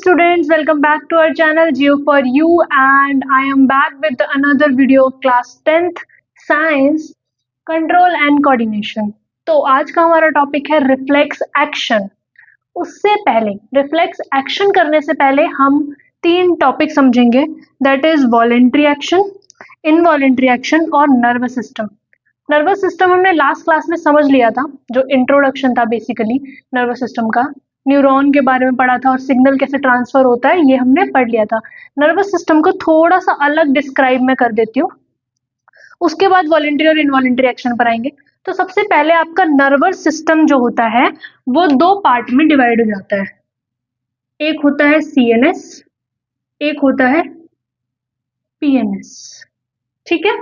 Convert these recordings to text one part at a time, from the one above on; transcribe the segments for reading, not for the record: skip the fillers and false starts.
students, welcome back to our channel Geo for You, and I am back with another video of class 10th Science Control and Coordination। तो आज का हमारा topic है reflex action. उससे पहले reflex action करने से पहले हम तीन टॉपिक समझेंगे, that is voluntary action, involuntary action और नर्वस सिस्टम। नर्वस सिस्टम हमने लास्ट क्लास में समझ लिया था, जो इंट्रोडक्शन था बेसिकली नर्वस सिस्टम का, न्यूरॉन के बारे में पढ़ा था और सिग्नल कैसे ट्रांसफर होता है ये हमने पढ़ लिया था। नर्वस सिस्टम को थोड़ा सा अलग डिस्क्राइब मैं कर देती हूँ, उसके बाद वॉलेंट्री और इनवॉलेंट्री एक्शन पर आएंगे। तो सबसे पहले आपका नर्वस सिस्टम जो होता है वो दो पार्ट में डिवाइड हो जाता है। एक होता है सीएनएस, एक होता है पीएनएस। ठीक है,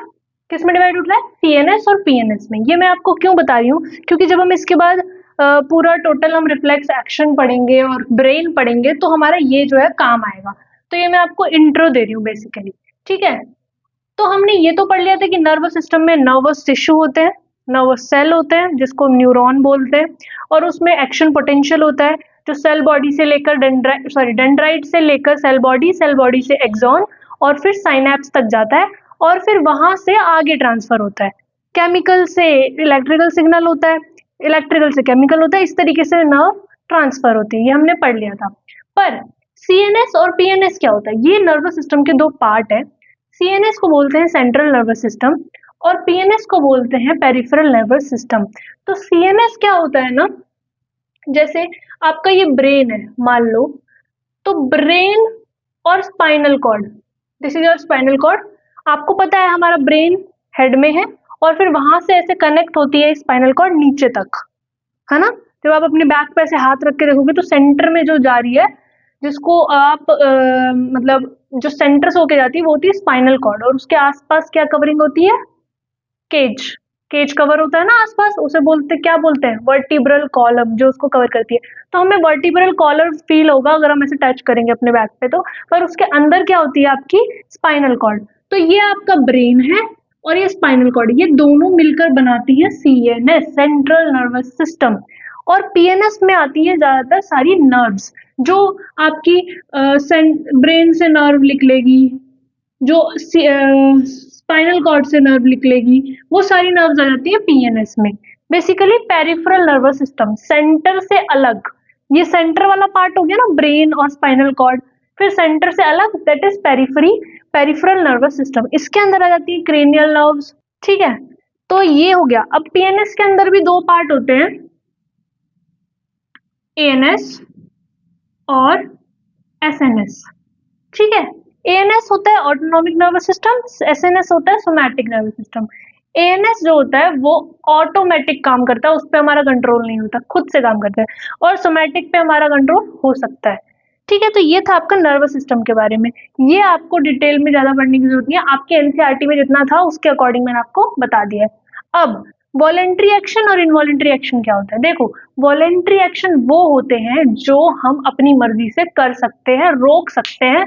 किस में डिवाइड होता है? सीएनएस और पीएनएस में। ये मैं आपको क्यों बता रही हूँ, क्योंकि जब हम इसके बाद पूरा टोटल हम रिफ्लेक्स एक्शन पढ़ेंगे और ब्रेन पढ़ेंगे तो हमारा ये जो है काम आएगा। तो ये मैं आपको इंट्रो दे रही हूँ बेसिकली। ठीक है, तो हमने ये तो पढ़ लिया था कि नर्वस सिस्टम में नर्वस टिश्यू होते हैं, नर्वस सेल होते हैं जिसको न्यूरॉन बोलते हैं, और उसमें एक्शन पोटेंशियल होता है जो सेल बॉडी से लेकर डेंड्राइट से लेकर सेल बॉडी से एक्सॉन और फिर साइनैप्स तक जाता है और फिर वहां से आगे ट्रांसफर होता है। केमिकल से इलेक्ट्रिकल सिग्नल होता है, इलेक्ट्रिकल से केमिकल होता है, इस तरीके से नर्व ट्रांसफर होती है। ये हमने पढ़ लिया था। पर सीएनएस और पीएनएस क्या होता है? ये नर्वस सिस्टम के दो पार्ट है। सीएनएस को बोलते हैं सेंट्रल नर्वस सिस्टम और पीएनएस को बोलते हैं पेरिफेरल नर्वस सिस्टम। तो सीएनएस क्या होता है ना, जैसे आपका ये ब्रेन है मान लो, तो ब्रेन और spinal cord, this is your spinal cord. आपको पता है हमारा ब्रेन हेड में है और फिर वहां से ऐसे कनेक्ट होती है स्पाइनल कॉर्ड नीचे तक, है ना। जब आप अपने बैक पे ऐसे हाथ रख के देखोगे तो सेंटर में जो जा रही है, जिसको आप मतलब जो सेंटर से होके जाती है वो होती है स्पाइनल कॉर्ड, और उसके आसपास क्या कवरिंग होती है? केज कवर होता है ना आसपास, उसे क्या बोलते हैं? वर्टिब्रल कॉलम, जो उसको कवर करती है। तो हमें वर्टिब्रल कॉलम फील होगा अगर हम ऐसे टच करेंगे अपने बैक पे तो, पर उसके अंदर क्या होती है? आपकी स्पाइनल कॉर्ड। तो ये आपका ब्रेन है और ये स्पाइनल कॉर्ड, ये दोनों मिलकर बनाती है सीएनएस, सेंट्रल नर्वस सिस्टम। और पीएनएस में आती है ज्यादातर सारी नर्व्स, जो आपकी ब्रेन से नर्व निकलेगी, जो स्पाइनल कॉर्ड से नर्व निकलेगी, वो सारी नर्व्स आ जाती है पीएनएस में। Basically peripheral nervous system, centre से अलग, ये सेंटर वाला पार्ट हो गया ना, ब्रेन और स्पाइनल कॉर्ड, फिर सेंटर से अलग, that is peripheral nervous system. इसके अंदर आ जाती है क्रेनियल नर्व्स। ठीक है, तो ये हो गया। अब पीएनएस के अंदर भी दो पार्ट होते हैं, एएनएस और एसएनएस। ठीक है, एएनएस होता है ऑटोनॉमिक नर्वस सिस्टम, एसएनएस होता है सोमैटिक नर्वस सिस्टम। एएनएस जो होता है वो ऑटोमेटिक काम करता है, उस पर हमारा कंट्रोल नहीं होता, खुद से काम करता है, और सोमैटिक पे हमारा कंट्रोल हो सकता है। ठीक है, तो ये था आपका नर्वस सिस्टम के बारे में। ये आपको डिटेल में ज्यादा पढ़ने की जरूरत नहीं है, आपके एनसीईआरटी में जितना था उसके अकॉर्डिंग मैंने आपको बता दिया है। अब वॉलेंट्री एक्शन और इनवॉलेंट्री एक्शन क्या होता है? देखो, वॉलेंट्री एक्शन वो होते हैं जो हम अपनी मर्जी से कर सकते हैं, रोक सकते हैं,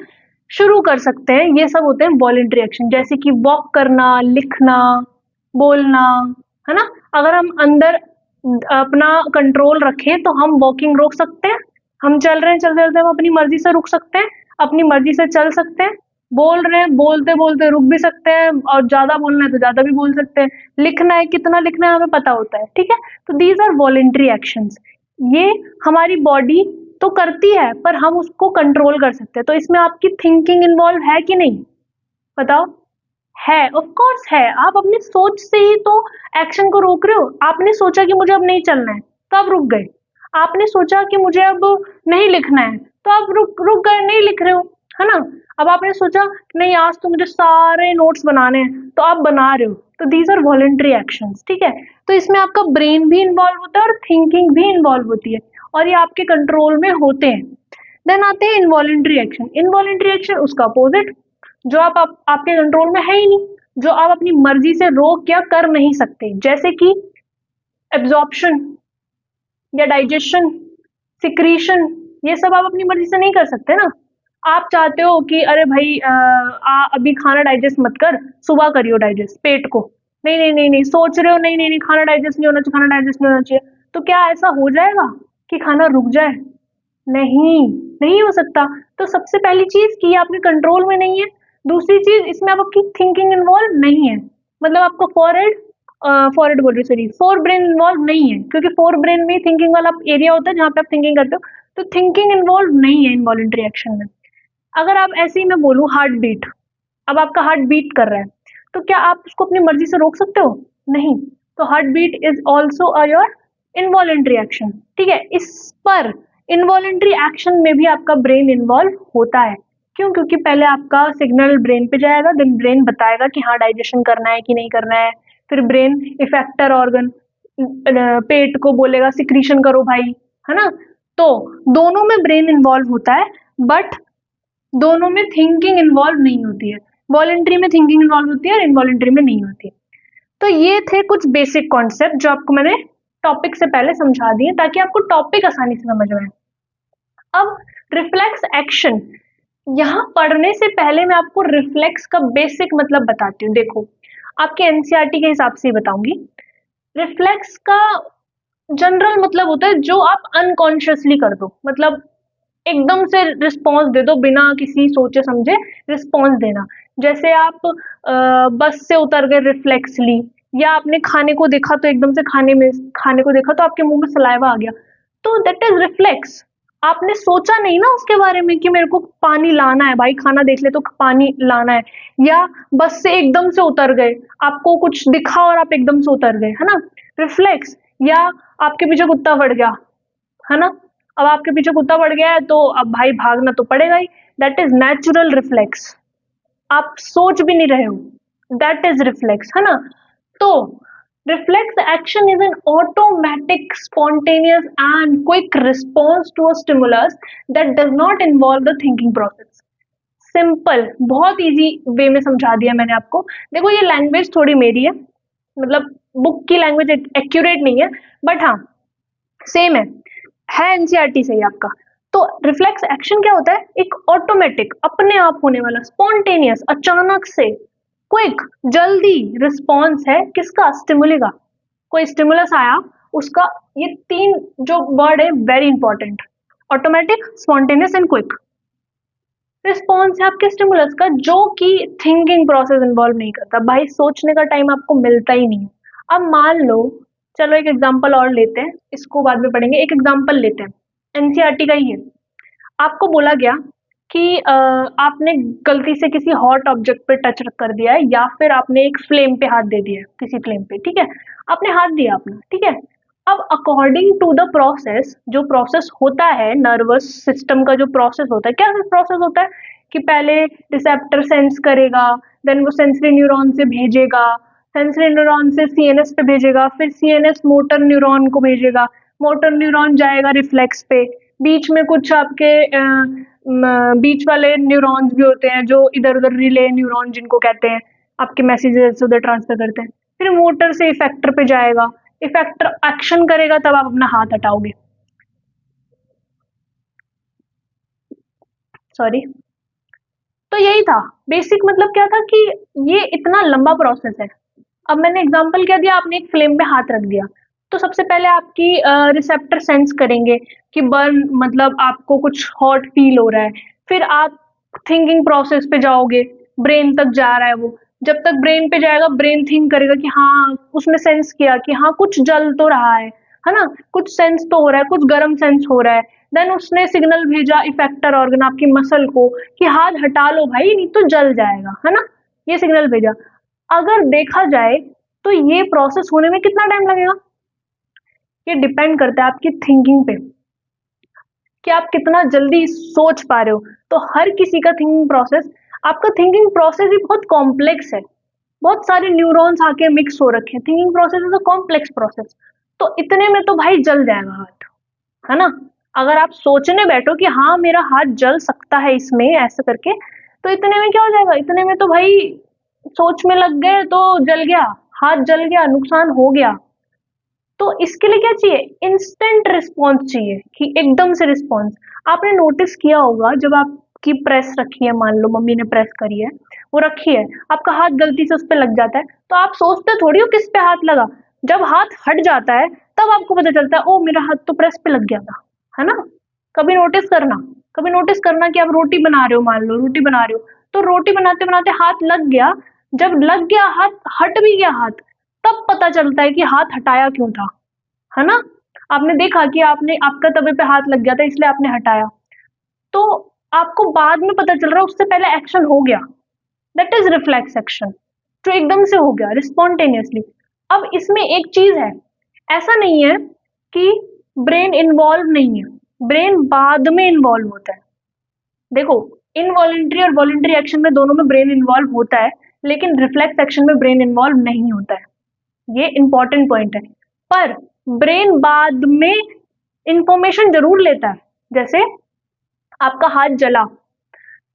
शुरू कर सकते हैं, ये सब होते हैं वॉलेंट्री एक्शन। जैसे कि वॉक करना, लिखना, बोलना, है ना। अगर हम अंदर अपना कंट्रोल रखें तो हम वॉकिंग रोक सकते हैं, हम चल रहे हैं, चलते चलते हम अपनी मर्जी से रुक सकते हैं, अपनी मर्जी से चल सकते हैं, बोल रहे हैं, बोलते बोलते रुक भी सकते हैं, और ज्यादा बोलना है तो ज्यादा भी बोल सकते हैं, लिखना है, कितना लिखना है हमें पता होता है। ठीक है, तो दीज आर वॉलेंट्री एक्शंस। ये हमारी बॉडी तो करती है पर हम उसको कंट्रोल कर सकते हैं। तो इसमें आपकी थिंकिंग इन्वॉल्व है कि नहीं? बताओ। है, ऑफ कोर्स है। आप अपनी सोच से ही तो एक्शन को रोक रहे हो। आपने सोचा कि मुझे अब नहीं चलना है तो आप रुक गए, आपने सोचा कि मुझे अब नहीं लिखना है तो आप रुक गए, नहीं लिख रहे हो, है ना। अब आपने सोचा नहीं आज तो मुझे सारे नोट्स बनाने हैं तो आप बना रहे हो। तो दीज आर वॉलेंट्री एक्शंस। ठीक है, तो इसमें आपका ब्रेन भी इन्वॉल्व होता है और थिंकिंग भी इन्वॉल्व होती है, और ये आपके कंट्रोल में होते हैं। देन आते हैं इनवॉलेंट्री एक्शन। इनवॉलेंट्री एक्शन उसका अपोजिट, जो आपके कंट्रोल में है ही नहीं, जो आप अपनी मर्जी से रोक या कर नहीं सकते, जैसे कि एब्जॉर्प्शन या डाइजेशन, सिक्रीशन, ये सब आप अपनी मर्जी से नहीं कर सकते ना। आप चाहते हो कि अरे भाई अभी खाना डाइजेस्ट मत कर, सुबह करियो डाइजेस्ट पेट को, नहीं नहीं नहीं नहीं, सोच रहे हो नहीं नहीं नहीं खाना डाइजेस्ट नहीं होना चाहिए, खाना डाइजेस्ट नहीं होना चाहिए, तो क्या ऐसा हो जाएगा कि खाना रुक जाए? नहीं, नहीं हो सकता। तो सबसे पहली चीज कि ये आपके कंट्रोल में नहीं है। दूसरी चीज, इसमें आपकी थिंकिंग इन्वॉल्व नहीं है। मतलब आपका फॉरवर्ड बोल रही, सॉरी, फोर ब्रेन इन्वॉल्व नहीं है, क्योंकि फोर ब्रेन में थिंकिंग वाला एरिया होता है जहाँ पे आप थिंकिंग करते हो। तो थिंकिंग इन्वॉल्व नहीं है इनवॉलेंट्री एक्शन में। अगर आप ऐसे ही मैं बोलूँ हार्ट बीट, अब आपका हार्ट बीट कर रहा है, तो क्या आप उसको अपनी मर्जी से रोक सकते हो? नहीं। तो heartbeat is also a your involuntary action. ठीक है, इस पर इनवॉलेंट्री एक्शन में भी आपका ब्रेन इन्वॉल्व होता है। क्यों? क्योंकि पहले आपका सिग्नल ब्रेन पे जाएगा, देन ब्रेन बताएगा कि हाँ डाइजेशन करना है कि नहीं करना है। फिर ब्रेन इफेक्टर ऑर्गन पेट को बोलेगा सिक्रीशन करो भाई, है ना। तो दोनों में ब्रेन इन्वॉल्व होता है, बट दोनों में थिंकिंग इन्वॉल्व नहीं होती है। वॉलेंट्री में थिंकिंग इन्वॉल्व होती है और इनवॉलेंट्री में नहीं होती है। तो ये थे कुछ बेसिक कॉन्सेप्ट जो आपको मैंने टॉपिक से पहले समझा दिए, ताकि आपको टॉपिक आसानी से समझ में आए। अब रिफ्लेक्स एक्शन, यहाँ पढ़ने से पहले मैं आपको रिफ्लेक्स का बेसिक मतलब बताती हूँ। देखो, आपके एनसीईआरटी के हिसाब से ही बताऊंगी। रिफ्लेक्स का जनरल मतलब होता है जो आप अनकॉन्शियसली कर दो, मतलब एकदम से रिस्पॉन्स दे दो, बिना किसी सोचे समझे रिस्पॉन्स देना। जैसे आप बस से उतर गए रिफ्लेक्सली, या आपने खाने को देखा तो एकदम से खाने को देखा तो आपके मुंह में सलाइवा आ गया, तो दैट इज रिफ्लेक्स। आपने सोचा नहीं ना उसके बारे में कि मेरे को पानी लाना है, भाई खाना देख ले तो पानी लाना है। या बस से एकदम से उतर गए, आपको कुछ दिखा और आप एकदम से उतर गए, है ना, रिफ्लेक्स। या आपके पीछे कुत्ता बढ़ गया, है ना, अब आपके पीछे कुत्ता बढ़ गया है तो अब भाई भागना तो पड़ेगा ही, दैट इज नेचुरल रिफ्लेक्स। आप सोच भी नहीं रहे हो, दैट इज रिफ्लेक्स, है ना। तो reflex action is an automatic spontaneous and quick response to a stimulus that does not involve the thinking process. Simple, बहुत इजी वे में समझा दिया मैंने आपको। देखो, ये लैंग्वेज थोड़ी मेरी है, मतलब बुक की लैंग्वेज एक्यूरेट नहीं है, बट हाँ सेम है एनसीईआरटी से ही आपका। तो रिफ्लेक्स एक्शन क्या होता है? एक ऑटोमेटिक, अपने आप होने वाला, स्पॉन्टेनियस, अचानक से, क्विक, जल्दी रिस्पॉन्स है किसका? स्टिमुली का। कोई स्टिमुलस आया, उसका, ये तीन जो वर्ड है very important, automatic, spontaneous and quick. Response है आपके स्टिमुलस का जो कि थिंकिंग प्रोसेस इन्वॉल्व नहीं करता, भाई सोचने का टाइम आपको मिलता ही नहीं है। अब मान लो, चलो एक एग्जांपल और लेते हैं, इसको बाद में पढ़ेंगे। एक एग्जांपल लेते हैं, एनसीईआरटी का ही है। आपको बोला गया कि आपने गलती से किसी हॉट ऑब्जेक्ट पे टच कर दिया है, या फिर आपने एक फ्लेम पे हाथ दे दिया है, किसी फ्लेम पे, ठीक है, आपने हाथ दिया अपना, ठीक है। अब अकॉर्डिंग टू द प्रोसेस, जो प्रोसेस होता है नर्वस सिस्टम का, जो प्रोसेस होता है, क्या प्रोसेस होता है कि पहले रिसेप्टर सेंस करेगा, देन वो सेंसरी न्यूरॉन से भेजेगा, सेंसरी न्यूरॉन से सीएनएस पे भेजेगा, फिर सीएनएस मोटर न्यूरॉन को भेजेगा, मोटर न्यूरॉन जाएगा रिफ्लेक्स पे। बीच में कुछ आपके बीच वाले न्यूरॉन्स भी होते हैं जो इधर उधर रिले न्यूरॉन जिनको कहते हैं, आपके मैसेजेस उधर ट्रांसफर करते हैं। फिर मोटर से इफेक्टर पे जाएगा, इफेक्टर एक्शन करेगा, तब आप अपना हाथ हटाओगे, सॉरी। तो यही था बेसिक, मतलब क्या था कि ये इतना लंबा प्रोसेस है। अब मैंने एग्जांपल क्या दिया, आपने एक फ्लेम पे हाथ रख दिया, तो सबसे पहले आपकी रिसेप्टर सेंस करेंगे कि बर्न, मतलब आपको कुछ हॉट फील हो रहा है। फिर आप थिंकिंग प्रोसेस पे जाओगे, ब्रेन तक जा रहा है वो। जब तक ब्रेन पे जाएगा, ब्रेन थिंक करेगा कि हाँ, उसने सेंस किया कि हाँ कुछ जल तो रहा है ना, कुछ सेंस तो हो रहा है, कुछ गर्म सेंस हो रहा है। देन उसने सिग्नल भेजा इफेक्टर ऑर्गन, आपकी मसल को, कि हाथ हटा लो भाई, नहीं तो जल जाएगा, है ना, ये सिग्नल भेजा। अगर देखा जाए तो ये प्रोसेस होने में कितना टाइम लगेगा, ये डिपेंड करता है आपकी थिंकिंग पे, कि आप कितना जल्दी सोच पा रहे हो। तो हर किसी का थिंकिंग प्रोसेस, आपका थिंकिंग प्रोसेस भी बहुत कॉम्प्लेक्स है, बहुत सारे न्यूरॉन्स आके मिक्स हो रखे हैं, thinking process is a complex process. तो इतने में तो भाई जल जाएगा हाथ, है ना। अगर आप सोचने बैठो कि हाँ मेरा हाथ जल सकता है इसमें ऐसे करके, तो इतने में क्या हो जाएगा, इतने में तो भाई सोच में लग गए तो जल गया, हाथ जल गया, नुकसान हो गया। तो इसके लिए क्या चाहिए? इंस्टेंट रिस्पॉन्स चाहिए, कि एकदम से रिस्पॉन्स। आपने नोटिस किया होगा, जब आपकी प्रेस रखी है, मान लो मम्मी ने प्रेस करी है, वो रखी है, आपका हाथ गलती से उस पर लग जाता है, तो आप सोचते थोड़ी हो किस पे हाथ लगा। जब हाथ हट जाता है, तब आपको पता चलता है, ओ मेरा हाथ तो प्रेस पे लग गया था, है ना। कभी नोटिस करना कि आप रोटी बना रहे हो, मान लो रोटी बना रहे हो, तो रोटी बनाते बनाते हाथ लग गया, जब लग गया हाथ, हट भी गया हाथ, तब पता चलता है कि हाथ हटाया क्यों था, है ना? आपने देखा कि आपका तवे पे हाथ लग गया था इसलिए आपने हटाया, तो आपको बाद में पता चल रहा है उससे पहले एक्शन हो गया, दैट इज रिफ्लेक्स एक्शन, जो एकदम से हो गया स्पॉन्टेनियसली। अब इसमें एक चीज है, ऐसा नहीं है कि ब्रेन इन्वॉल्व नहीं है, ब्रेन बाद में इन्वॉल्व होता है। देखो, इनवॉलेंट्री और वॉलेंट्री एक्शन में दोनों में ब्रेन इन्वॉल्व होता है, लेकिन रिफ्लेक्स एक्शन में ब्रेन इन्वॉल्व नहीं होता है, ये इंपॉर्टेंट पॉइंट है। पर ब्रेन बाद में इंफॉर्मेशन जरूर लेता है, जैसे आपका हाथ जला,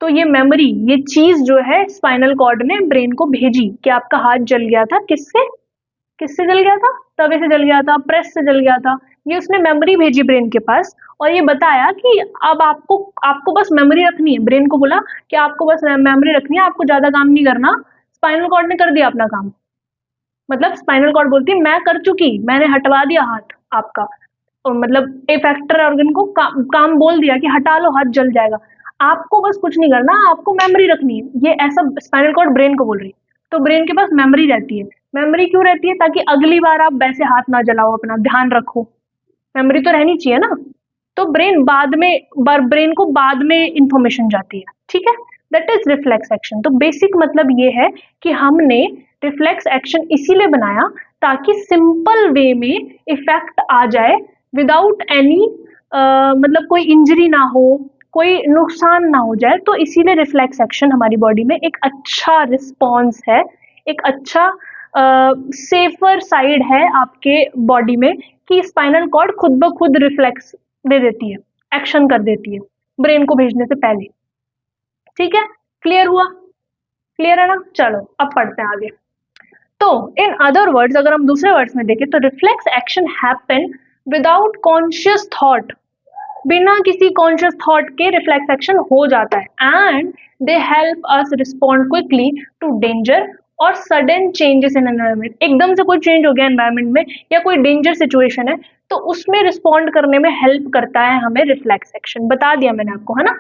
तो ये मेमोरी, ये चीज जो है स्पाइनल कॉर्ड ने ब्रेन को भेजी कि आपका हाथ जल गया था, किससे जल गया था? तवे से जल गया था, प्रेस से जल गया था। ये उसने मेमोरी भेजी ब्रेन के पास और ये बताया कि अब आपको बस मेमोरी रखनी है, ब्रेन को बोला कि आपको बस मेमोरी रखनी है, आपको ज्यादा काम नहीं करना। स्पाइनल कॉर्ड ने कर दिया अपना काम, मतलब स्पाइनल कॉर्ड बोलती है मैं कर चुकी, मैंने हटवा दिया हाथ आपका, और मतलब इफेक्टर ऑर्गन को काम बोल दिया कि हटा लो, हाथ जल जाएगा। आपको बस कुछ नहीं करना, आपको मेमोरी रखनी है, ये ऐसा स्पाइनल कॉर्ड ब्रेन को बोल रही है। तो ब्रेन के पास मेमोरी रहती है। मेमोरी क्यों रहती है? ताकि अगली बार आप वैसे हाथ ना जलाओ, अपना ध्यान रखो, मेमोरी तो रहनी चाहिए ना। तो ब्रेन को बाद में इंफॉर्मेशन जाती है, ठीक है, दैट इज रिफ्लेक्स एक्शन। तो बेसिक मतलब ये है कि हमने रिफ्लेक्स एक्शन इसीलिए बनाया ताकि सिंपल वे में इफेक्ट आ जाए विदाउट एनी, मतलब कोई इंजरी ना हो, कोई नुकसान ना हो जाए, तो इसीलिए रिफ्लेक्स एक्शन हमारी बॉडी में एक अच्छा रिस्पॉन्स है, एक अच्छा सेफर साइड है आपके बॉडी में, कि स्पाइनल कॉर्ड खुद ब खुद रिफ्लेक्स दे देती है, एक्शन कर देती है ब्रेन को भेजने से पहले। ठीक है, क्लियर हुआ? क्लियर है ना? चलो अब पढ़ते हैं आगे। तो इन अदर वर्ड्स, अगर हम दूसरे वर्ड्स में देखें तो reflex action happen without conscious thought, बिना किसी कॉन्शियस थॉट के रिफ्लेक्स एक्शन हो जाता है, and they help us respond quickly to danger और सडन चेंजेस इन एनवायरनमेंट। एकदम से कोई चेंज हो गया एनवायरनमेंट में या कोई डेंजर सिचुएशन है तो उसमें रिस्पॉन्ड करने में हेल्प करता है हमें रिफ्लेक्स एक्शन, बता दिया मैंने आपको, है ना?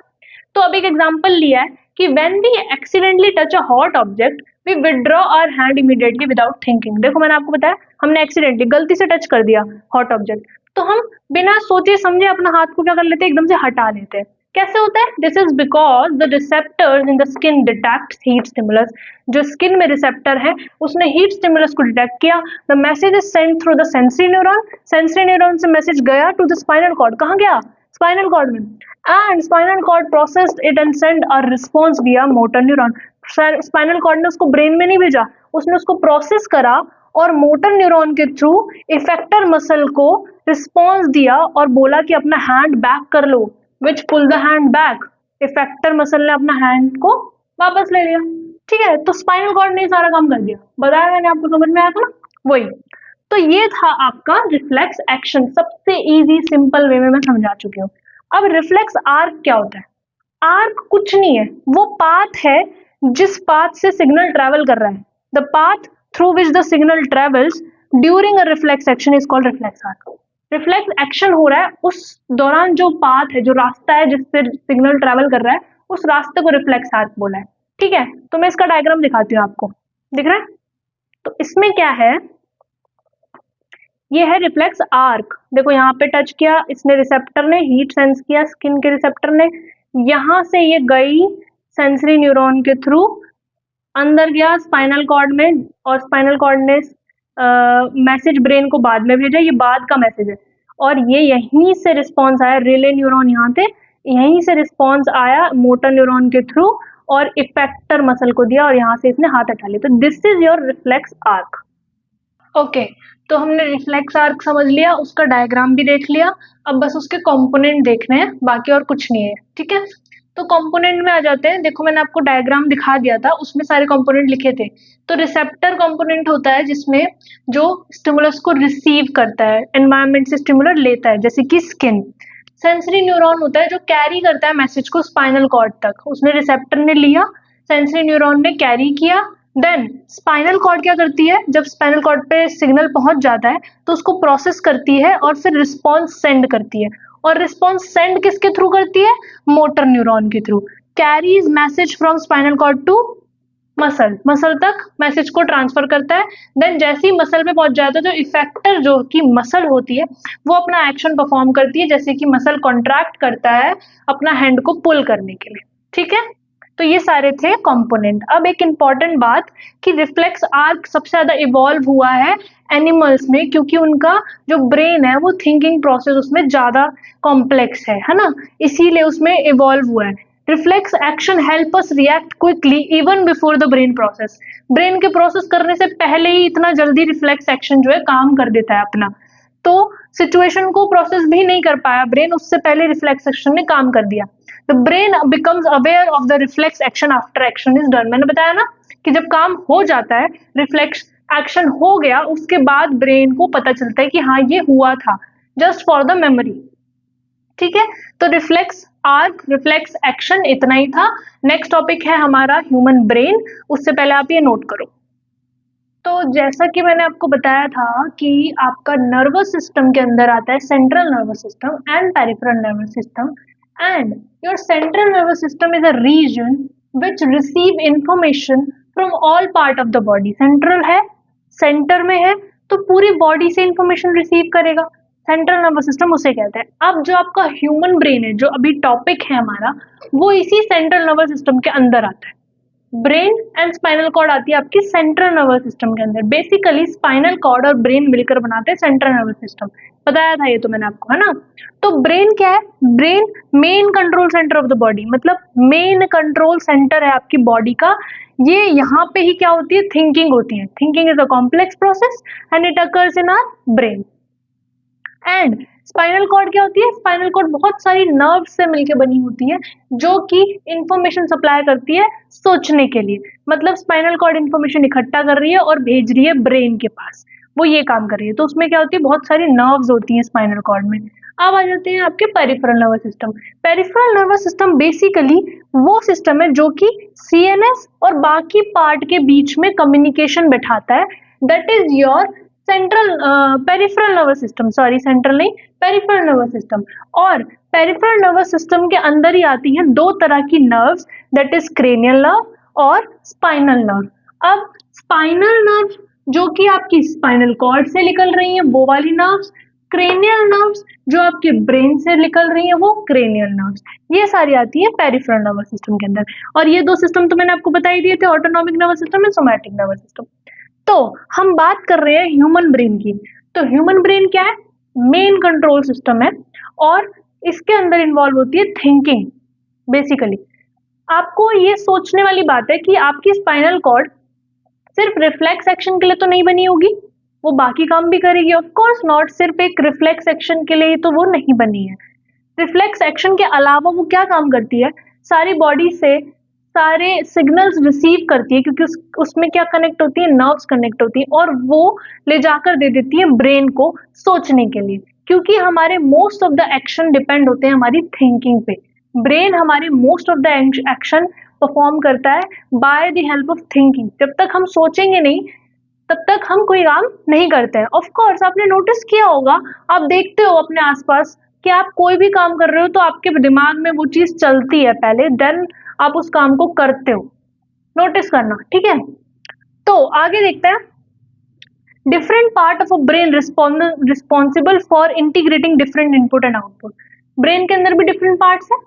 तो अब एक एग्जांपल लिया है कि when we accidentally touch a hot object we withdraw our hand immediately without thinking. देखो मैंने आपको बताया, हमने एक्सीडेंटली गलती से टच कर दिया हॉट ऑब्जेक्ट, तो हम बिना सोचे समझे अपना हाथ को क्या कर लेते हैं, एकदम से हटा लेते हैं। कैसे होता है? This is because the receptors in the skin detect heat stimulus. जो स्किन में रिसेप्टर है उसने हीट स्टिमुलस को डिटेक्ट किया, the message is send through the sensory neuron, sensory neuron से मैसेज गया टू द स्पाइनल कॉर्ड, कहाँ गया? स्पाइनल कॉर्ड में, and spinal cord processed it and send a response via motor neuron. Spinal cord ने उसको brain में नहीं भेजा, उसने उसको प्रोसेस करा और मोटर न्यूरॉन के थ्रू इफेक्टर मसल को रिस्पॉन्स दिया और बोला कि अपना हैंड बैक कर लो, which pull the hand back. Effector muscle ने अपना हैंड को वापस ले लिया, ठीक है। तो स्पाइनल कॉर्ड ने सारा काम कर दिया, बताया मैंने आपको, समझ में आया था ना? वही तो ये था आपका रिफ्लेक्स एक्शन, सबसे इजी सिंपल वे में मैं समझा चुकी हूँ। अब रिफ्लेक्स आर्क क्या होता है? आर्क कुछ नहीं है, वो पाथ है जिस पाथ से सिग्नल ट्रेवल कर रहा है, the path through which the signal travels during a reflex action is called reflex arc. Reflex action हो रहा है उस दौरान जो पाथ है, जो रास्ता है जिससे सिग्नल ट्रेवल कर रहा है, उस रास्ते को रिफ्लेक्स आर्क बोला है, ठीक है। तो मैं इसका डायग्राम दिखाती हूँ आपको, दिख रहा है? तो इसमें क्या है, ये है रिफ्लेक्स आर्क। देखो यहाँ पे टच किया इसने, रिसेप्टर ने हीट सेंस किया, स्किन के रिसेप्टर ने, यहां से ये गई सेंसरी न्यूरॉन के थ्रू, अंदर गया स्पाइनल कॉर्ड में, और स्पाइनल कॉर्ड ने मैसेज ब्रेन को बाद में भेजा, ये बाद का मैसेज है, और ये यहीं से रिस्पॉन्स आया, रिले न्यूरॉन यहाँ थे, यहीं से रिस्पॉन्स आया मोटर न्यूरॉन के थ्रू और इफेक्टर मसल को दिया और यहाँ से इसने हाथ हटा लिया। तो this is your reflex arc. Okay, तो हमने रिफ्लेक्स आर्क समझ लिया, उसका डायग्राम भी देख लिया, अब बस उसके कंपोनेंट देखने हैं, बाकी और कुछ नहीं है, ठीक है। तो कंपोनेंट में आ जाते हैं। देखो मैंने आपको डायग्राम दिखा दिया था, उसमें सारे कंपोनेंट लिखे थे। तो रिसेप्टर कंपोनेंट होता है जिसमें जो स्टिमुलस को रिसीव करता है, एनवायरनमेंट से स्टिमुलर लेता है, जैसे कि स्किन। सेंसरी न्यूरॉन होता है जो कैरी करता है मैसेज को स्पाइनल कॉर्ड तक, उसने रिसेप्टर ने लिया, सेंसरी न्यूरॉन ने कैरी किया, देन स्पाइनल कॉर्ड क्या करती है, जब स्पाइनल कॉर्ड पे सिग्नल पहुंच जाता है तो उसको प्रोसेस करती है और फिर रिस्पॉन्स सेंड करती है, और रिस्पॉन्स सेंड किसके थ्रू करती है? मोटर न्यूरॉन के through. Carries message from spinal cord to muscle तक मैसेज को ट्रांसफर करता है। देन जैसे ही मसल पे पहुंच जाता है तो इफेक्टर जो कि मसल होती है वो अपना एक्शन परफॉर्म करती है, जैसे कि मसल कॉन्ट्रैक्ट करता है अपना हैंड को पुल करने के लिए। ठीक है, तो ये सारे थे कंपोनेंट। अब एक इंपॉर्टेंट बात कि रिफ्लेक्स आर्क सबसे ज्यादा इवॉल्व हुआ है एनिमल्स में, क्योंकि उनका जो ब्रेन है वो थिंकिंग प्रोसेस उसमें ज्यादा कॉम्प्लेक्स है ना, इसीलिए उसमें इवॉल्व हुआ है। Reflex action help us react quickly even before the brain process. Brain के प्रोसेस करने से पहले ही इतना जल्दी रिफ्लेक्स एक्शन जो है काम कर देता है अपना, तो सिचुएशन को प्रोसेस भी नहीं कर पाया ब्रेन, उससे पहले रिफ्लेक्स एक्शन ने काम कर दिया। The brain becomes aware of the reflex action after action is done. मैंने बताया ना कि जब काम हो जाता है, रिफ्लेक्स एक्शन हो गया, उसके बाद ब्रेन को पता चलता है कि हाँ ये हुआ था, जस्ट फॉर द मेमोरी। ठीक है, तो रिफ्लेक्स आर्क, रिफ्लेक्स एक्शन इतना ही था। नेक्स्ट टॉपिक है हमारा ह्यूमन ब्रेन, उससे पहले आप ये नोट करो। तो जैसा कि मैंने आपको बताया था कि आपका नर्वस सिस्टम के अंदर आता है central nervous system and peripheral nervous system, and your central nervous system is a region which receive information from all part of the body. Central है, सेंटर में है, तो पूरी बॉडी से इंफॉर्मेशन रिसीव करेगा, सेंट्रल नर्वस सिस्टम उसे कहते हैं। अब जो आपका ह्यूमन ब्रेन है, जो अभी टॉपिक है हमारा, वो इसी सेंट्रल नर्वस सिस्टम के अंदर आता है। ब्रेन एंड स्पाइनल कॉर्ड आती है आपकी सेंट्रल नर्वस सिस्टम के अंदर। बेसिकली स्पाइनल कॉर्ड और ब्रेन मिलकर बनाते हैं सेंट्रल नर्वस सिस्टम, बताया था ये तो मैंने आपको, है ना। तो ब्रेन क्या है? Brain main control centre of the body, मतलब मेन कंट्रोल सेंटर है आपकी बॉडी का। ये यहाँ पे ही क्या होती है? थिंकिंग होती है। Thinking is a complex process and it occurs in our brain. And spinal cord क्या होती है? स्पाइनल कॉर्ड बहुत सारी नर्व से मिलकर बनी होती है जो कि इंफॉर्मेशन सप्लाई करती है सोचने के लिए। मतलब स्पाइनल कॉर्ड इंफॉर्मेशन इकट्ठा कर रही है और भेज रही है ब्रेन के पास, वो ये काम कर रही है। तो उसमें क्या होती है? बहुत सारी नर्व्स होती हैं स्पाइनल कॉर्ड में। अब आ जाते हैं आपके peripheral nervous system. Peripheral nervous system basically वो सिस्टम है जो कि सीएनएस और बाकी पार्ट के बीच में कम्युनिकेशन बैठाता है। That is your central peripheral nervous system, sorry central नहीं, पेरिफेरल नर्वस सिस्टम। और पेरिफेरल नर्वस सिस्टम के अंदर ही आती हैं दो तरह की nerves, that is cranial nerve और स्पाइनल नर्व। अब स्पाइनल नर्व जो कि आपकी स्पाइनल कॉर्ड से निकल रही हैं वो वाली नर्व्स, क्रेनियल नर्व्स जो आपके ब्रेन से निकल रही हैं वो क्रेनियल नर्व्स, ये सारी आती है पेरिफेरल नर्वस सिस्टम के अंदर। और ये दो सिस्टम तो मैंने आपको बता ही दिए थे, autonomic nervous system and somatic nervous system. तो हम बात कर रहे हैं ह्यूमन ब्रेन की। तो ह्यूमन ब्रेन क्या है? मेन कंट्रोल सिस्टम है और इसके अंदर इन्वॉल्व होती है थिंकिंग। बेसिकली आपको ये सोचने वाली बात है कि आपकी स्पाइनल कॉर्ड सिर्फ रिफ्लेक्स एक्शन के लिए तो नहीं बनी होगी, वो बाकी काम भी करेगी। ऑफ कोर्स नॉट, सिर्फ एक रिफ्लेक्स एक्शन के लिए तो वो नहीं बनी है। रिफ्लेक्स एक्शन के अलावा वो क्या काम करती है? सारी बॉडी से सारे सिग्नल्स रिसीव करती है, क्योंकि उसमें क्या कनेक्ट होती है? नर्व्स कनेक्ट होती है, और वो ले जाकर दे देती है ब्रेन को सोचने के लिए। क्योंकि हमारे most of the action depend होते हैं हमारी थिंकिंग पे। ब्रेन हमारे most of the action perform करता है by the help of thinking. जब तक हम सोचेंगे नहीं तब तक हम कोई काम नहीं करते हैं। ऑफ कोर्स आपने नोटिस किया होगा, आप देखते हो अपने आसपास कि आप कोई भी काम कर रहे हो तो आपके दिमाग में वो चीज चलती है पहले, देन आप उस काम को करते हो। नोटिस करना, ठीक है। तो आगे देखते हैं। Different part of a brain responsible for integrating different input and output. Brain के अंदर भी डिफरेंट पार्ट्स है।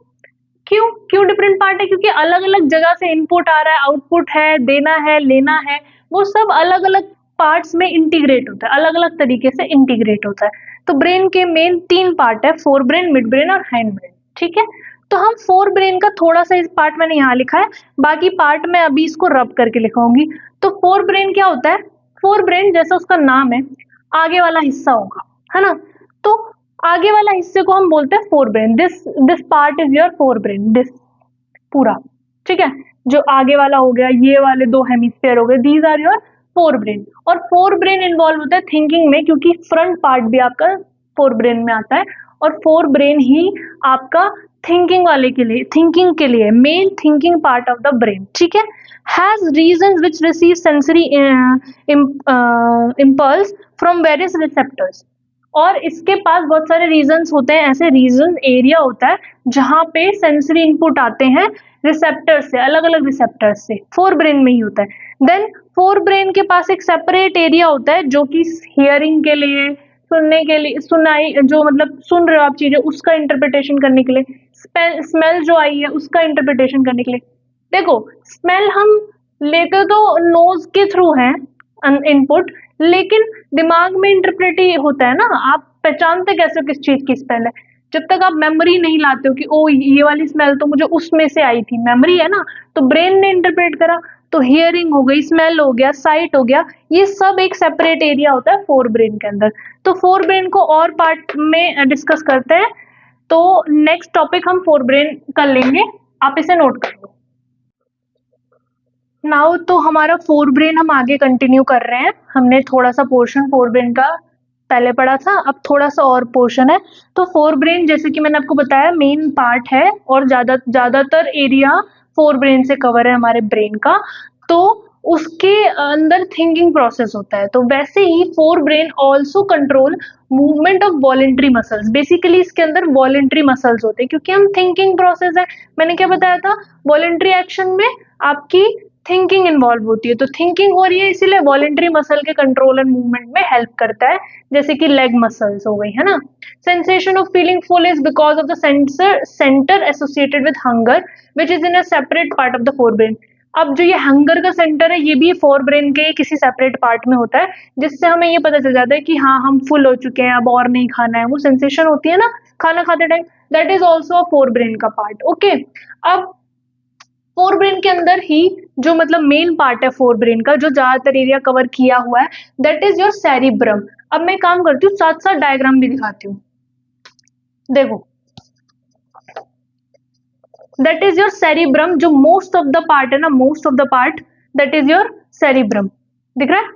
क्यों डिफरेंट पार्ट है? क्योंकि अलग अलग जगह से इनपुट आ रहा है, आउटपुट है, देना है, लेना है, वो सब अलग अलग पार्ट्स में इंटीग्रेट होता है, अलग अलग तरीके से इंटीग्रेट होता है। तो ब्रेन के मेन 3 पार्ट है, फोर ब्रेन, मिड ब्रेन और हाइंड ब्रेन। ठीक है, तो हम फोर ब्रेन का थोड़ा सा इस पार्ट मैंने यहाँ लिखा है, बाकी पार्ट में अभी इसको रब करके लिखाऊंगी। तो फोर ब्रेन क्या होता है? फोर ब्रेन जैसा उसका नाम है, आगे वाला हिस्सा होगा, है ना। तो आगे वाला हिस्से को हम बोलते हैं fore brain. This part is your fore brain, this पूरा, ठीक है। जो आगे वाला हो गया, ये वाले 2 हेमिस्फीयर हो गए, these are your forebrain. और फोर ब्रेन इन्वॉल्व होता है थिंकिंग में, क्योंकि फ्रंट पार्ट भी आपका फोर ब्रेन में आता है, और फोर ब्रेन ही आपका थिंकिंग वाले के लिए, थिंकिंग के लिए main thinking part of the brain, ठीक है। Has regions which receive sensory impulse from various receptors। और इसके पास बहुत सारे रीजन्स होते हैं, ऐसे रीजन एरिया होता है जहाँ पे सेंसरी इनपुट आते हैं रिसेप्टर से, अलग अलग रिसेप्टर से, फोर ब्रेन में ही होता है। देन फोर ब्रेन के पास एक सेपरेट एरिया होता है जो कि हियरिंग के लिए, सुनने के लिए, सुनाई जो मतलब सुन रहे हो आप चीजें उसका इंटरप्रिटेशन करने के लिए, स्मेल जो आई है उसका इंटरप्रिटेशन करने के लिए। देखो स्मेल हम लेते तो नोज के थ्रू है इनपुट, लेकिन दिमाग में इंटरप्रेट होता है ना, आप पहचानते कैसे हो किस चीज की स्मेल है? जब तक आप मेमोरी नहीं लाते हो कि ओ ये वाली स्मेल तो मुझे उसमें से आई थी, मेमोरी है ना, तो ब्रेन ने इंटरप्रेट करा, तो हियरिंग हो गई, स्मेल हो गया, साइट हो गया, ये सब एक सेपरेट एरिया होता है फोर ब्रेन के अंदर। तो फोर ब्रेन को और पार्ट में डिस्कस करते हैं, तो नेक्स्ट टॉपिक हम फोर ब्रेन कर लेंगे, आप इसे नोट कर लो। नाउ तो हमारा फोर ब्रेन हम आगे कंटिन्यू कर रहे हैं, हमने थोड़ा सा पोर्शन फोर ब्रेन का पहले पढ़ा था, अब थोड़ा सा और पोर्शन है। तो फोर ब्रेन जैसे कि मैंने आपको बताया मेन पार्ट है और ज्यादातर एरिया फोर ब्रेन से कवर है हमारे ब्रेन का, तो उसके अंदर थिंकिंग प्रोसेस होता है। तो वैसे ही forebrain also control movement of voluntary muscles, basically इसके अंदर वॉलेंट्री मसल्स होते हैं क्योंकि हम थिंकिंग प्रोसेस है, मैंने क्या बताया था, वॉलेंट्री एक्शन में आपकी थिंकिंग इन्वॉल्व होती है, तो थिंकिंग हो रही है इसीलिए वॉलेंट्री मसल के कंट्रोल एंड मूवमेंट में हेल्प करता है, जैसे कि लेग मसल्स हो गई है ना। Sensation of feeling full is because of the centre associated with hunger which is in a separate part of the fore brain. अब जो ये हंगर का सेंटर है ये भी फोर ब्रेन के किसी सेपरेट पार्ट में होता है, जिससे हमें ये पता चल जाता है कि हाँ हम फुल हो चुके हैं, अब और नहीं खाना है, वो सेंसेशन होती है ना खाना खाते time, that is also a fore brain का पार्ट। ओके, अब फोर ब्रेन के अंदर ही जो मतलब मेन पार्ट है फोर ब्रेन का, जो ज्यादातर एरिया कवर किया हुआ है, दैट इज योर सेरिब्रम। अब मैं काम करती हूँ साथ साथ डायग्राम भी दिखाती हूँ, देखो दैट इज योर सेरिब्रम, जो मोस्ट ऑफ द पार्ट है ना, most of the part that is your cerebrum, दिख रहा है?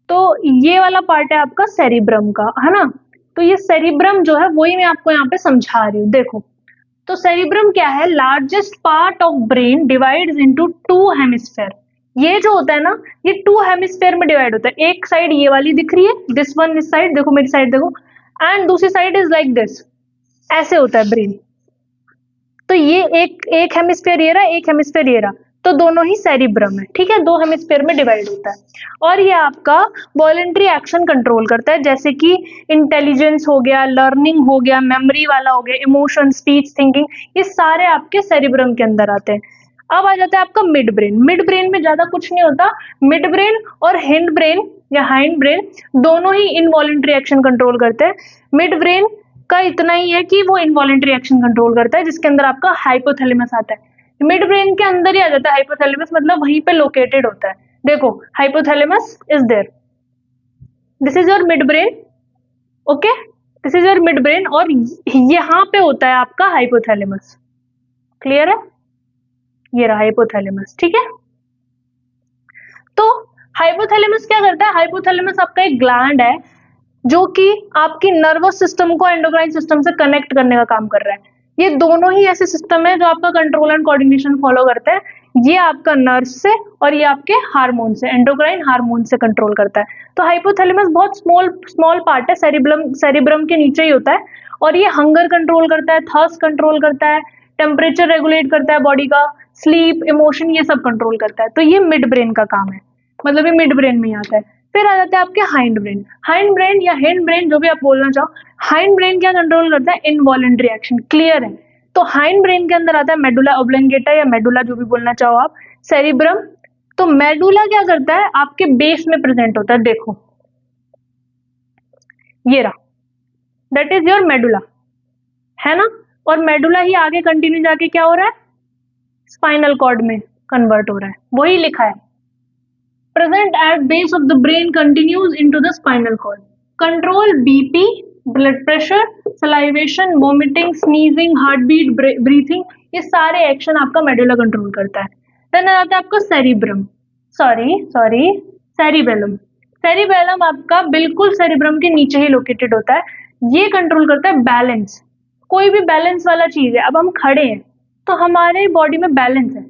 तो ये वाला पार्ट है आपका सेरिब्रम का, है ना। तो ये सेरिब्रम जो है वही मैं आपको यहाँ पे समझा रही हूँ, देखो। तो सेरिब्रम क्या है, largest part of brain divides into two hemisphere. ये जो होता है ना, ये टू हेमिस्फेयर में डिवाइड होता है, एक साइड ये वाली दिख रही है, दिस वन, इस साइड देखो, मेरी साइड देखो, एंड दूसरी साइड इज लाइक दिस, ऐसे होता है ब्रेन। तो ये एक हेमिस्फेयर ये रहा, एक हेमिस्फेयर ये रहा, तो दोनों ही सेरिब्रम है, ठीक है, दो हेमिस्फेयर में डिवाइड होता है। और ये आपका वॉलेंट्री एक्शन कंट्रोल करता है, जैसे कि इंटेलिजेंस हो गया, लर्निंग हो गया, मेमोरी वाला हो गया, इमोशन, स्पीच, थिंकिंग, ये सारे आपके सेरिब्रम के अंदर आते हैं। अब आ जाता है आपका मिड ब्रेन। मिड ब्रेन में ज्यादा कुछ नहीं होता, मिड ब्रेन और हिंड ब्रेन या हाइंड ब्रेन दोनों ही इनवॉलेंट्री एक्शन कंट्रोल करते हैं। मिड ब्रेन का इतना ही है कि वो इनवॉलेंट्री एक्शन कंट्रोल करता है, जिसके अंदर आपका हाइपोथैलेमस आता है। मिड ब्रेन के अंदर ही आ जाता है हाइपोथैलेमस, मतलब वहीं पे लोकेटेड होता है, देखो hypothalamus is there, this is your midbrain, okay, this is your midbrain, और यहाँ पे होता है आपका हाइपोथैलेमस, क्लियर है? ये रहा हाइपोथैलेमस, ठीक है। तो हाइपोथैलेमस क्या करता है, हाइपोथैलेमस आपका एक ग्लैंड है जो कि आपकी नर्वस सिस्टम को एंडोक्राइन सिस्टम से कनेक्ट करने का काम कर रहा है। ये दोनों ही ऐसे सिस्टम है जो आपका कंट्रोल एंड कोऑर्डिनेशन फॉलो करते हैं, ये आपका नर्व से और ये आपके हार्मोन से, एंडोक्राइन हार्मोन से कंट्रोल करता है। तो हाइपोथैलेमस बहुत स्मॉल पार्ट है, सेरिब्रम के नीचे ही होता है, और ये हंगर कंट्रोल करता है, थर्स्ट कंट्रोल करता है, टेम्परेचर रेगुलेट करता है बॉडी का, स्लीप, इमोशन, ये सब कंट्रोल करता है। तो ये मिड ब्रेन का काम है, मतलब ये मिड ब्रेन में ही आता है। फिर आ जाता है आपके हाइंड ब्रेन। हाइंड ब्रेन या हिंड ब्रेन जो भी आप बोलना चाहो, हाइंड ब्रेन क्या कंट्रोल करता है, इनवॉलेंट्री एक्शन, क्लियर है? तो हाइंड ब्रेन के अंदर आता है मेडुला ऑब्लंगेटा या मेडुला, जो भी बोलना चाहो आप, सेरिब्रम। तो मेडुला क्या करता है, आपके बेस में प्रेजेंट होता है, देखो ये रहा, दैट इज योर मेडुला, है ना। और मेडुला ही आगे कंटिन्यू जाके क्या हो रहा है, स्पाइनल कॉर्ड में कन्वर्ट हो रहा है, वही लिखा है, present at base of the brain continues into the spinal cord. Control BP, blood pressure, salivation, vomiting, sneezing, heartbeat, breathing, ये सारे एक्शन आपका मेडुला कंट्रोल करता है। देन आ जाता है आपका सेरिब्रम, सॉरी सेरिबेलम। सेरिबेलम आपका बिल्कुल सेरिब्रम के नीचे ही लोकेटेड होता है, ये कंट्रोल करता है बैलेंस, कोई भी बैलेंस वाला चीज है, अब हम खड़े हैं तो हमारे बॉडी में बैलेंस है,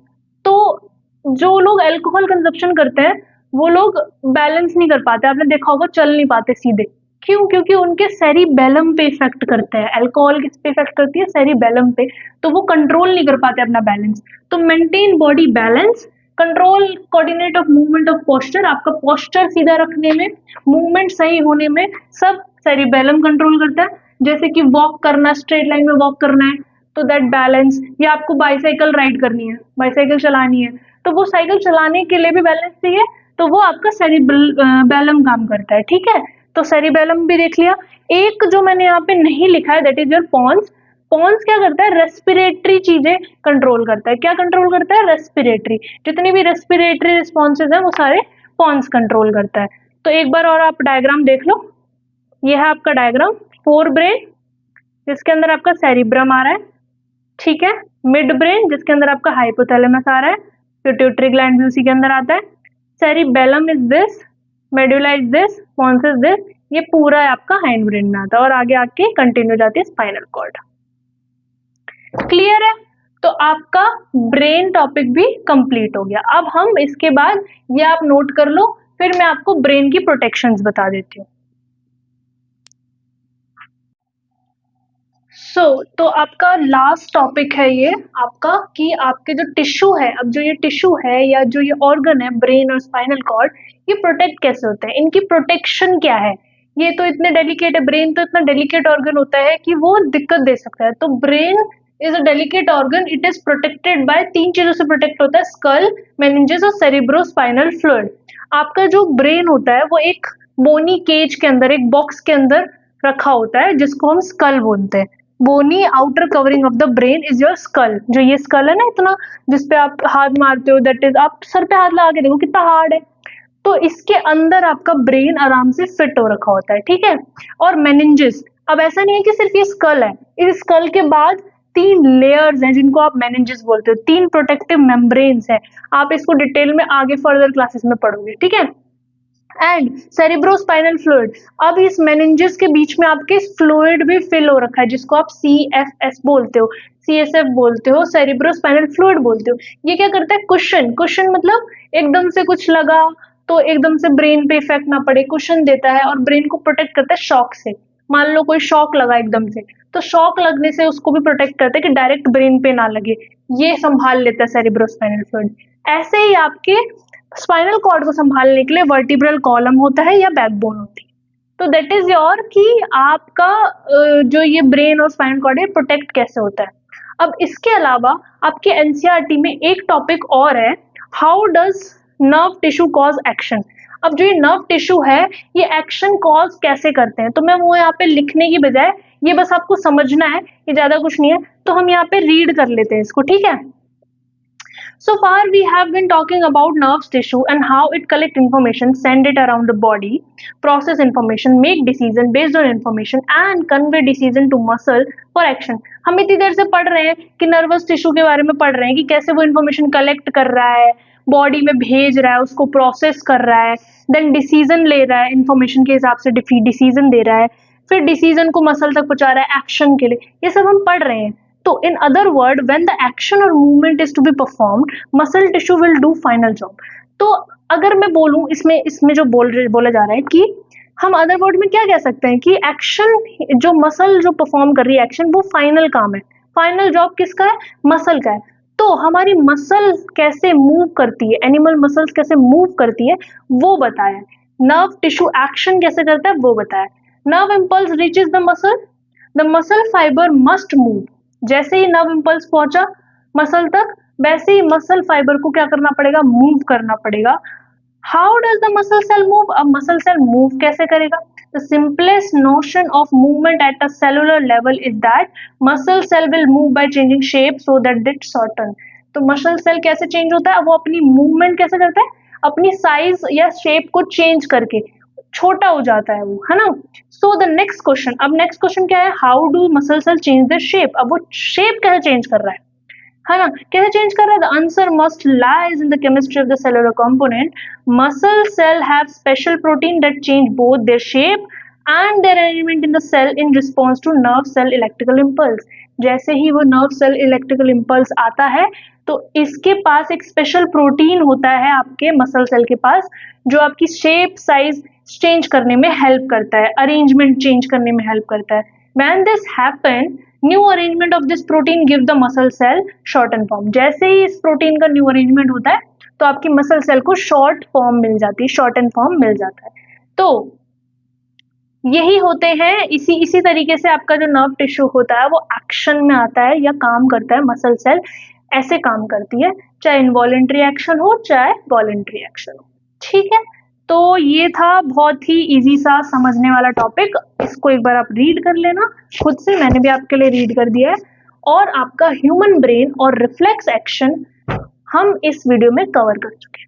तो जो लोग अल्कोहल कंजप्शन करते हैं वो लोग बैलेंस नहीं कर पाते, आपने देखा होगा, चल नहीं पाते सीधे, क्यों? क्योंकि उनके सेरिबेलम पे इफेक्ट करता है। अल्कोहल किस पे इफेक्ट करती है? सेरिबेलम पे। तो वो कंट्रोल नहीं कर पाते अपना बैलेंस। तो maintain body balance, control coordinate of movement of posture, आपका पोस्चर सीधा रखने में, मूवमेंट सही होने में सब सेरिबेलम कंट्रोल करता है। जैसे कि वॉक करना, स्ट्रेट लाइन में वॉक करना है तो दैट बैलेंस, या आपको बाइसाइकिल राइड करनी है, बाइसाइकिल चलानी है, तो वो साइकिल चलाने के लिए भी बैलेंस चाहिए, तो वो आपका सेरिबेलम काम करता है। ठीक है, तो सेरिबेलम भी देख लिया। एक जो मैंने यहाँ पे नहीं लिखा है that is your pons. Pons क्या करता है? रेस्पिरेटरी चीजें कंट्रोल करता है। क्या कंट्रोल करता है? रेस्पिरेटरी। जितनी भी रेस्पिरेटरी रिस्पॉन्सेज है वो सारे पॉन्स कंट्रोल करता है। तो एक बार और आप डायग्राम देख लो, ये है आपका डायग्राम। फोर ब्रेन जिसके अंदर आपका सेरिब्रम आ रहा है, ठीक है। मिड ब्रेन जिसके अंदर आपका हाइपोथैलेमस आ रहा है, पिट्यूटरी ग्लैंड भी उसी के अंदर आता है। Cerebellum is this, medulla is this, pons is this. ये पूरा आपका हाइंड ब्रेन में आता है और आगे आके कंटिन्यू जाती है स्पाइनल कॉर्ड। क्लियर है? तो आपका ब्रेन टॉपिक भी कंप्लीट हो गया। अब हम इसके बाद ये आप नोट कर लो, फिर मैं आपको ब्रेन की प्रोटेक्शंस बता देती हूँ। तो आपका लास्ट टॉपिक है ये आपका, कि आपके जो टिश्यू है, अब जो ये टिश्यू है या जो ये ऑर्गन है ब्रेन और स्पाइनल कॉर्ड, ये प्रोटेक्ट कैसे होते हैं, इनकी प्रोटेक्शन क्या है। ये तो इतने डेलिकेट है, ब्रेन तो इतना डेलिकेट ऑर्गन होता है कि वो दिक्कत दे सकता है। तो brain is a delicate organ, it is protected by 3 चीजों से प्रोटेक्ट होता है, स्कल, मेनिंजेस और सेरिब्रोस्पाइनल फ्लूइड। आपका जो ब्रेन होता है वो एक बोनी केज के अंदर, एक बॉक्स के अंदर रखा होता है जिसको हम स्कल बोलते हैं। Bony outer covering of the brain is your skull. जो ये स्कल है ना इतना, जिसपे आप हाथ मारते हो, दैट इज, आप सर पे हाथ लगा के देखो कितना हार्ड है। तो इसके अंदर आपका ब्रेन आराम से फिट हो रखा होता है, ठीक है। और मेनिंजेस, अब ऐसा नहीं है कि सिर्फ ये स्कल है, इस स्कल के बाद 3 लेयर्स हैं जिनको आप मेनिंजेस बोलते हो, 3 प्रोटेक्टिव मेम्ब्रेन्स है। आप इसको डिटेल में आगे फर्दर क्लासेस में पढ़ोगे, ठीक है। एंड सेरिब्रोस्पाइनल फ्लूइड, अब इस मेनिंजेस के बीच में आपके फ्लूइड भी फिल हो रखा है जिसको आप CFS बोलते हो, CSF बोलते हो, सेरिब्रोस्पाइनल फ्लूइड बोलते हो। ये क्या करता है? कुशन, कुशन मतलब एकदम से कुछ लगा तो एकदम से ब्रेन पे इफेक्ट ना पड़े, कुशन देता है और ब्रेन को प्रोटेक्ट करता है शॉक से। मान लो कोई शॉक लगा एकदम से, तो शॉक लगने से उसको भी प्रोटेक्ट करता है कि डायरेक्ट ब्रेन पे ना लगे, ये संभाल लेता है सेरिब्रोस्पाइनल फ्लूइड। ऐसे ही आपके स्पाइनल कॉर्ड को संभालने के लिए वर्टिब्रल कॉलम होता है या बैकबोन होती है। तो दैट इज योर कि आपका जो ये ब्रेन और स्पाइनल कॉर्ड है प्रोटेक्ट कैसे होता है। अब इसके अलावा आपके एनसीईआरटी में एक टॉपिक और है, how does nerve tissue cause action. अब जो ये नर्व टिश्यू है ये एक्शन कॉज कैसे करते हैं, तो मैं वो यहाँ पे लिखने की बजाय ये बस आपको समझना है, ये ज्यादा कुछ नहीं है, तो हम यहाँ पे रीड कर लेते हैं इसको, ठीक है। So far we have been talking about nerve tissue and how it collect information, send it around the body, process information, make decision based on information and convey decision to muscle for action. हम इतनी देर से पढ़ रहे हैं कि nervous tissue के बारे में पढ़ रहे हैं कि कैसे वो इन्फॉर्मेशन कलेक्ट कर रहा है, बॉडी में भेज रहा है, उसको प्रोसेस कर रहा है, देन डिसीजन ले रहा है, इन्फॉर्मेशन के हिसाब से डिसीजन दे रहा है, फिर डिसीजन को मसल तक पहुंचा रहा है एक्शन के लिए, ये सब हम पढ़ रहे हैं। तो in other word, when the action or movement is to be performed, muscle tissue will do final job. तो अगर मैं बोलूं इसमें जो बोला जा रहा है कि हम अदर वर्ड में क्या कह सकते हैं कि एक्शन, जो मसल जो परफॉर्म कर रही है एक्शन, वो फाइनल काम है, फाइनल जॉब किसका है? मसल का है। तो हमारी मसल कैसे मूव करती है, एनिमल मसल्स कैसे मूव करती है वो बताया। नर्व टिश्यू एक्शन कैसे करता है वो बताया। Nerve impulse reaches the muscle fibre must move. जैसे ही नर्व इम्पल्स पहुंचा मसल तक, वैसे ही मसल फाइबर को क्या करना पड़ेगा? मूव करना पड़ेगा। How does the muscle cell move? अब मसल सेल मूव कैसे करेगा? The simplest notion of movement at a cellular level is that muscle cell will move by changing shape so that it shorten. तो muscle cell कैसे change होता है? वो अपनी movement कैसे करता है? अपनी साइज या शेप को चेंज करके छोटा हो जाता है वो, है ना। सो द नेक्स्ट क्वेश्चन, अब नेक्स्ट क्वेश्चन क्या है? How do muscle cell change the shape? अब वो शेप कैसे चेंज कर रहा है ना, कैसे चेंज कर रहा है? The answer must lies in the chemistry of the cellular component. Muscle cell have special protein that change both their shape and their arrangement in the cell in response to nerve cell electrical impulse. जैसे ही वो nerve cell electrical impulse आता है तो इसके पास एक special protein होता है आपके मसल सेल के पास, जो आपकी शेप साइज चेंज करने में हेल्प करता है, अरेंजमेंट चेंज करने में हेल्प करता है। When this happen, new arrangement of this protein give the muscle cell shorten form. जैसे ही इस प्रोटीन का न्यू अरेंजमेंट होता है तो आपकी मसल सेल को शॉर्ट फॉर्म मिल जाती है, शॉर्टन फॉर्म मिल जाता है। तो यही होते हैं, इसी तरीके से आपका जो नर्व टिश्यू होता है वो एक्शन में आता है या काम करता है। मसल सेल ऐसे काम करती है, चाहे इनवॉलेंट्री एक्शन हो चाहे वॉलेंट्री एक्शन हो। ठीक है, तो ये था बहुत ही इजी सा समझने वाला टॉपिक। इसको एक बार आप रीड कर लेना खुद से, मैंने भी आपके लिए रीड कर दिया है। और आपका ह्यूमन ब्रेन और रिफ्लेक्स एक्शन हम इस वीडियो में कवर कर चुके हैं।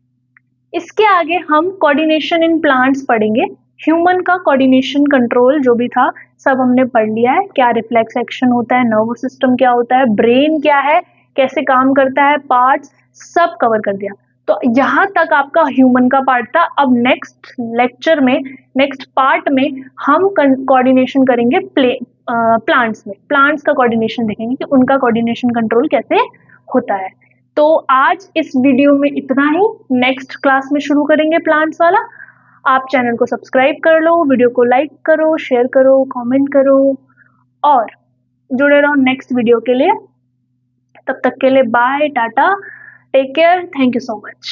इसके आगे हम कोऑर्डिनेशन इन प्लांट्स पढ़ेंगे। ह्यूमन का कोऑर्डिनेशन कंट्रोल जो भी था सब हमने पढ़ लिया है। क्या रिफ्लेक्स एक्शन होता है, नर्वस सिस्टम क्या होता है, ब्रेन क्या है, कैसे काम करता है, पार्ट्स सब कवर कर दिया। तो यहाँ तक आपका ह्यूमन का पार्ट था। अब नेक्स्ट लेक्चर में, नेक्स्ट पार्ट में हम कोऑर्डिनेशन करेंगे प्लांट्स में। प्लांट्स का कोऑर्डिनेशन देखेंगे कि उनका कोऑर्डिनेशन कंट्रोल कैसे होता है। तो आज इस वीडियो में इतना ही, नेक्स्ट क्लास में शुरू करेंगे प्लांट्स वाला। आप चैनल को सब्सक्राइब कर लो, वीडियो को लाइक करो, शेयर करो, कमेंट करो और जुड़े रहो नेक्स्ट वीडियो के लिए। तब तक के लिए bye, tata, take care, thank you so much.